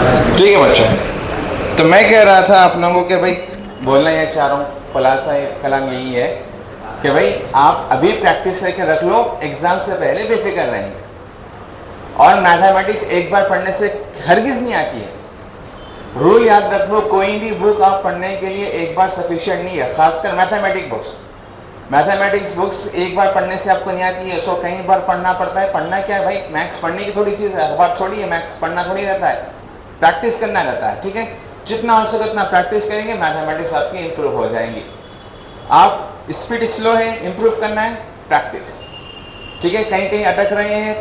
ठीक है बच्चों, तो मैं कह रहा था आप लोगों को कि भाई बोलना ये चाह रहा हूँ, खुलासा कलाम यही है कि भाई आप अभी प्रैक्टिस करके रख लो, एग्जाम से पहले बेफिक्र रहेंगे। और मैथमेटिक्स एक बार पढ़ने से हरगिज नहीं आती है। रूल याद रख लो, कोई भी बुक आप पढ़ने के लिए एक बार सफिशिएंट नहीं है, खासकर मैथमेटिक्स बुक्स। मैथमेटिक्स बुक्स एक बार पढ़ने से आपको नहीं आती है, सो कई बार पढ़ना पड़ता है। पढ़ना क्या है भाई, मैथ्स पढ़ने की थोड़ी चीज़ है, अखबार थोड़ी है, मैथ्स पढ़ना थोड़ी रहता है, प्रैक्टिस करना रहता है। ठीक है, जितना हो सके उतना प्रैक्टिस करेंगे, मैथमेटिक्स आपकी इंप्रूव हो जाएंगी। आप स्पीड स्लो है, इंप्रूव करना है, प्रैक्टिस। ठीक है, कहीं कहीं अटक रहे हैं,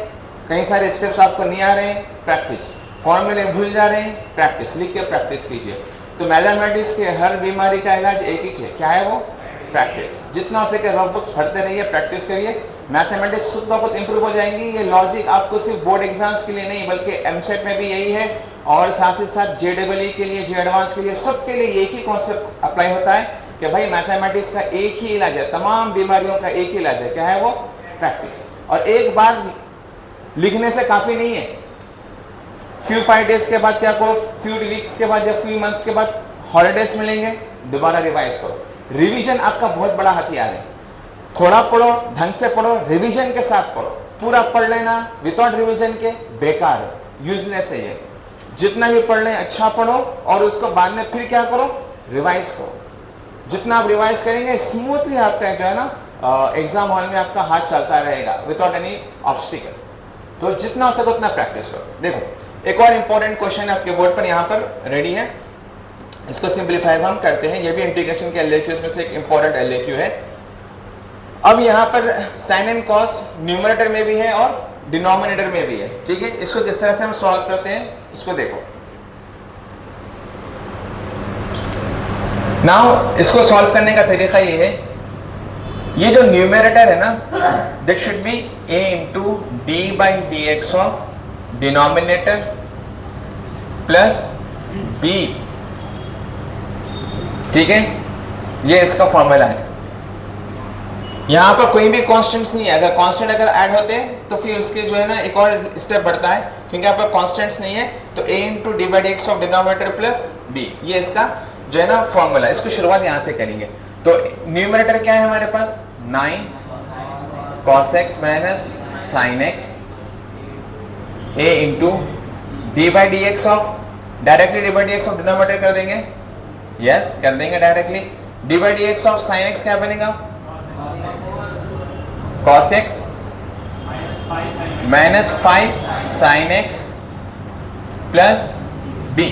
कई सारे स्टेप्स आपको नहीं आ रहे हैं, प्रैक्टिस। फॉर्मूले भूल जा रहे हैं, प्रैक्टिस। लिख के प्रैक्टिस कीजिए। तो मैथमेटिक्स के हर बीमारी का इलाज एक ही है, क्या है वो? प्रैक्टिस। जितना हो सके रफ बुक्स पढ़ते रहिए, प्रैक्टिस करिए, मैथमेटिक्स खुद ब खुद इंप्रूव हो जाएंगी। ये लॉजिक आपको सिर्फ बोर्ड एग्जाम्स के लिए नहीं बल्कि एमसेट में भी यही है, और साथ ही साथ JEE के लिए, जे एडवांस के लिए, सबके लिए एक ही कॉन्सेप्ट अप्लाई होता है कि भाई मैथमेटिक्स का एक ही इलाज है, तमाम बीमारियों का एक ही इलाज है, क्या है वो? प्रैक्टिस। और एक बार लिखने से काफी नहीं है, फ्यू 5 डेज के बाद क्या करो, फ्यू वीक्स के बाद या फ्यू मंथ के बाद हॉलीडेज मिलेंगे, दोबारा रिवाइज करो। रिवीजन आपका बहुत बड़ा हथियार है। थोड़ा पढ़ो, ढंग से पढ़ो, रिवीजन के साथ पढ़ो। पूरा पढ़ लेना विदाउट रिवीजन के बेकार है, यूजलेस है ये। जितना भी पढ़ लें अच्छा पढ़ो, और उसको बाद में फिर क्या करो, रिवाइज करो। जितना आप रिवाइज करेंगे स्मूथली आपका जो है ना एग्जाम हॉल में आपका हाथ चलता रहेगा विदाउट एनी ऑब्स्टिकल। तो जितना हो सके उतना प्रैक्टिस करो। देखो एक और इंपॉर्टेंट क्वेश्चन आपके बोर्ड पर यहाँ पर रेडी है, इसको सिंप्लीफाई हम करते हैं। ये भी इंटीग्रेशन के एलएक्यूज में से एक इंपॉर्टेंट एलएक्यू है। अब यहाँ पर साइन एंड कॉस न्यूमरेटर में भी है और डिनोमिनेटर में भी है। ठीक है, इसको जिस तरह से हम सॉल्व करते हैं इसको देखो। नाउ इसको सॉल्व करने का तरीका ये है, ये जो न्यूमरेटर है ना, that should be a into D by D X of denominator plus b। ठीक है, ये इसका फॉर्मूला है। यहां पर कोई भी कांस्टेंट्स नहीं है। अगर कांस्टेंट अगर ऐड होते हैं तो फिर उसके जो है ना एक और स्टेप बढ़ता है, क्योंकि यहाँ पर कांस्टेंट्स नहीं है। तो a into D by D X of denominator plus b, ये इसका जो है ना फॉर्मूला। इसको शुरुआत यहां से करेंगे। तो न्यूमरेटर क्या है हमारे पास, 9 cos x minus sin x a into D by D X of, directly D by D X of denominator कर देंगे, यस कर देंगे directly. D by D X of sine X क्या बनेगा, cos x minus 5 sin x plus b।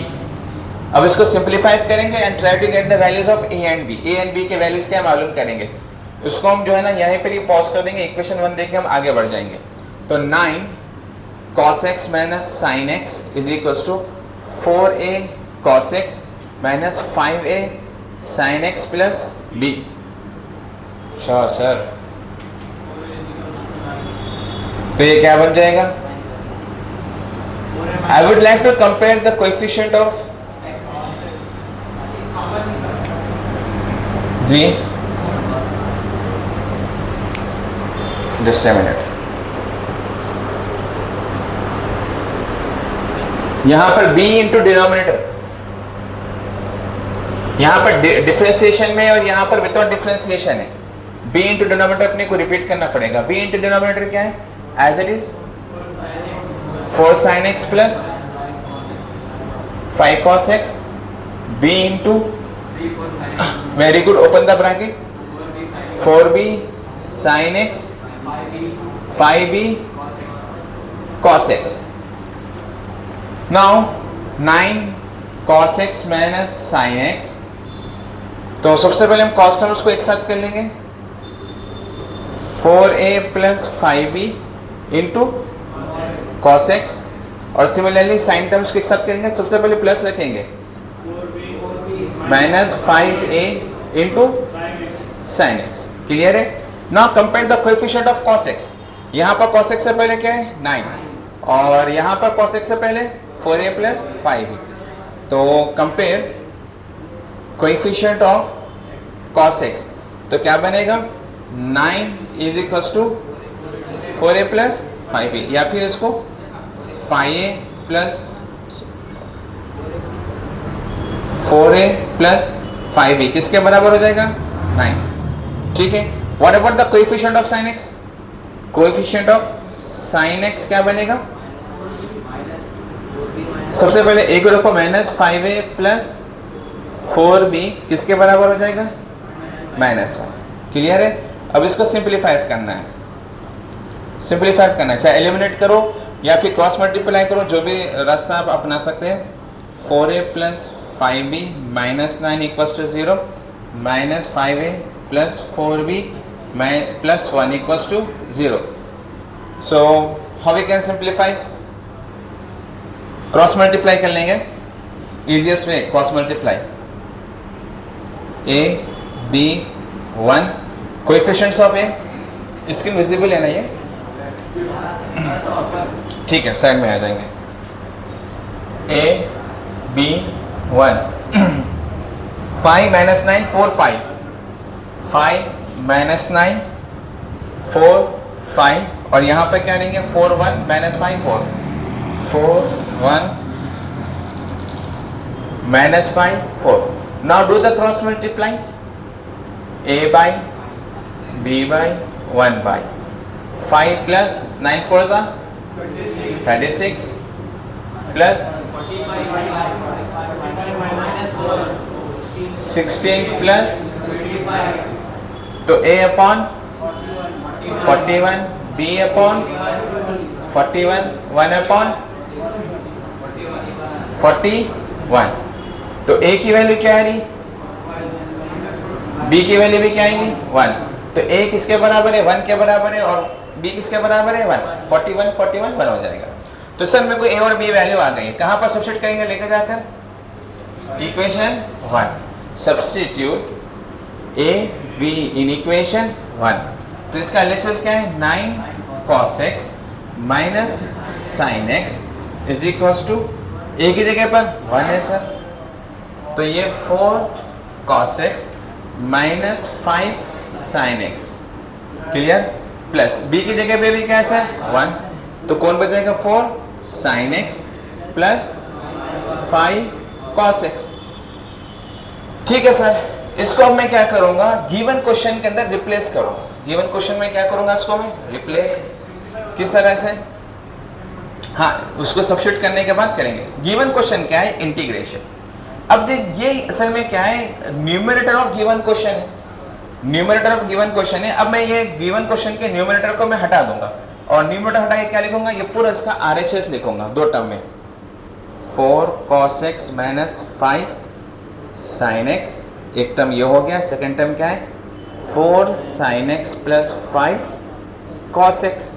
अब इसको simplify करेंगे and try to get the values of a and b। a and b के वैल्यूज क्या मालूम करेंगे, उसको हम जो है ना यहीं पर ही पॉज कर देंगे, इक्वेशन 1 देके हम आगे बढ़ जाएंगे। तो 9 cos x minus sin x is equal to 4a cos x minus 5a sin x plus b। Sure sir, तो ये क्या बन जाएगा, I would like to compare the coefficient of जी, जस्ट अ मिनट। यहां पर b इंटू डिनोमिनेटर, यहां पर डिफरेंशिएशन में और यहां पर विदाउट डिफरेंशिएशन है। b इंटू डिनोमिनेटर अपने को रिपीट करना पड़ेगा। b इंटू डिनोमिनेटर क्या है, as it is 4 sin x plus 5 cos x, b into, very good, open the bracket, 4b sin x 5b cos x। Now 9 cos x minus sin x, तो सबसे पहले हम cos terms को एक साथ कर लेंगे, 4a plus 5b into cos x, और सिमिलरली साइन टर्म्स को एक साथ करेंगे। सबसे पहले प्लस रखेंगे, minus 5a into sin x। Clear है? Now compare the coefficient of cos x। यहाँ पर cos x से पहले क्या है, 9, और यहाँ पर cos x से पहले 4a प्लस 5b। तो compare coefficient of cos x, तो क्या बनेगा, 9 is equal to 4a plus 5b, या फिर इसको 5a plus 4a plus 5b किसके बराबर हो जाएगा? 9। ठीक है, what about the coefficient of sin x? Coefficient of sin x क्या बनेगा? सबसे पहले a को रखो माइनस 5a प्लस 4b किसके बराबर हो जाएगा? -1। क्लियर है? अब इसको सिंप्लीफाई करना है, सिंप्लीफाई करना है, चाहे एलिमिनेट करो या फिर क्रॉस मल्टीप्लाई करो, जो भी रास्ता आप अपना सकते हैं। 4a plus 5b minus 9 equals to 0, minus 5a plus 4b plus 1 equals to 0। So how we can simplify? Cross multiply कर लेंगे, easiest way cross multiply. a b 1 coefficients of a, screen visible है ना ये? ठीक है, side में आ जाएंगे। a b 1 5 minus 9 4 5 5 minus 9 4 5 और यहाँ पे क्या लेंगे? 4 1 minus 5 4 4 1 minus 5 4। Now do the cross multiply. a by b by 1 by 5 plus 9 4 is 36 plus 16 plus तो a upon 41 b upon 41 1 upon 41। तो a की वैल्यू क्या आ रही? b की वैल्यू भी क्या आएंगी? 1। तो a किसके बराबर है? 1 के बराबर है, और b किसके बराबर है? 1। 41 41 1 हो जाएगा। तो सर मेरे को a और b वैल्यू आ गई, कहाँ पर सब्स्टिट्यूट करेंगे लेकर जाकर? Equation 1। Substitute a b in equation 1। तो इसका एलएचएस क्या है? 9 cos x minus sin x is equal to a की जगह पर 1 है सर, तो ये 4 cos x minus 5 sin x। Clear? Plus b की जगह पे भी क्या है सर? 1, तो कौन बचेगा? 4 sin x plus 5 cos x। ठीक है सर, इसको अब मैं क्या करूंगा? गिवन क्वेश्चन के अंदर रिप्लेस करूंगा। गिवन क्वेश्चन में क्या करूंगा? इसको मैं रिप्लेस किस तरह से? हाँ, उसको सब्स्टिट्यूट करने के बाद करेंगे। गिवन क्वेश्चन क्या है? इंटीग्रेशन। अब ये असल में क्या है? न्यूमरेटर ऑफ गिवन क्वेश्चन है, न्यूमरेटर ऑफ गिवन क्वेश्चन है। अब मैं ये गिवन क्वेश्चन के न्यूमरेटर को मैं हटा दूंगा और न्यूमरेटर हटा के क्या लिखूंगा? ये पूरा इसका आरएचएस लिखूंगा दो टर्म में। 4 cos x minus 5 sin x, एक टर्म ये हो गया। सेकेंड टर्म क्या है? 4 sin x plus 5 cos x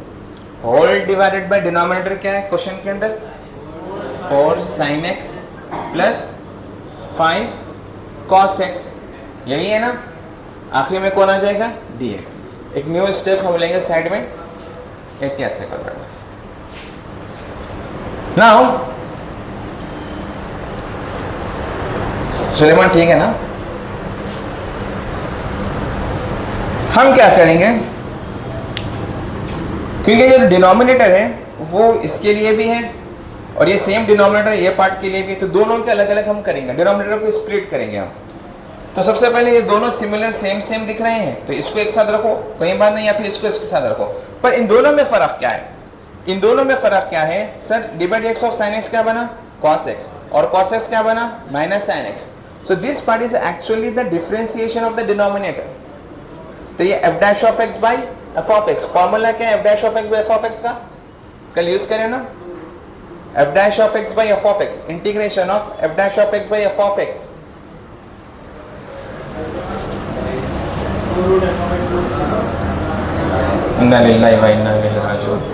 whole divided by denominator क्या है क्वेश्चन के अंदर? 4 sin x plus 5 cos x, यही है ना? आखिरी में कौन आ जाएगा? dx। एक न्यू स्टेप हम लेंगे साइड में, एहतियात से कर रहे हैं। नाउ सुलेमान ठीक है ना? हम क्या करेंगे? क्योंकि ये डिनोमिनेटर है वो इसके लिए भी है और ये सेम डिनोमिनेटर ये पार्ट के लिए भी, तो दोनों के अलग अलग हम करेंगे, डिनोमिनेटर को स्प्लिट करेंगे हम। तो सबसे पहले ये दोनों सिमिलर सेम दिख रहे हैं, तो इसको एक साथ रखो, कोई बात नहीं, या फिर इसको इसके साथ रखो। पर इन दोनों में फर्क क्या है? इन दोनों में फर्क क्या है sir? Divide x of sin x क्या बना? cos x, और cos x क्या बना? Minus sin x। So this part is actually the differentiation of the denominator. तो ये f dash of x by f of x, formula क्या है f dash of x by f of x का? कल use करें ना, f dash of x by f of x, integration of f dash of x by f of x। इन्ना लिल्लाहि व इन्ना इलैहि राजिऊन।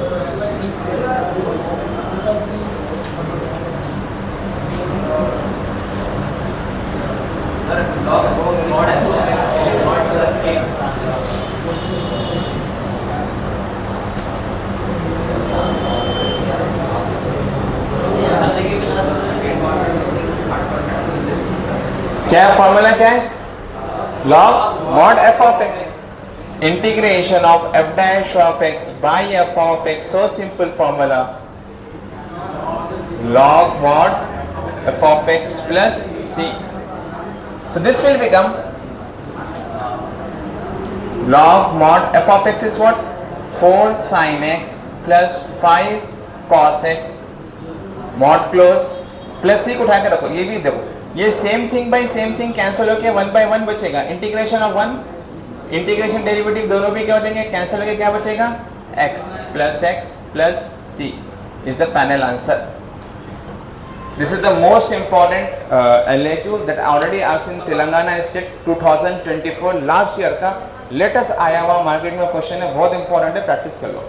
क्या फॉर्मूला क्या है? Log mod f of x, integration of f dash of x by f of x। So simple formula, log mod f of x plus c So this will become log mod f of x is what? 4 sin x plus 5 cos x mod close plus c को उठा के रखो। ये भी देखो, ये same thing by same thing cancel होके 1 by 1 बचेगा। इंटीग्रेशन ऑफ 1, इंटीग्रेशन डेरिवेटिव दोनों भी क्या हो जाएंगे, कैंसिल होके क्या बचेगा, x plus c is the final answer. This is the most important LAQ that already asked in Telangana state 2024 last year का लेटेस्ट आया हुआ मार्केट में क्वेश्चन है, बहुत इंपॉर्टेंट है, प्रैक्टिस कर लो।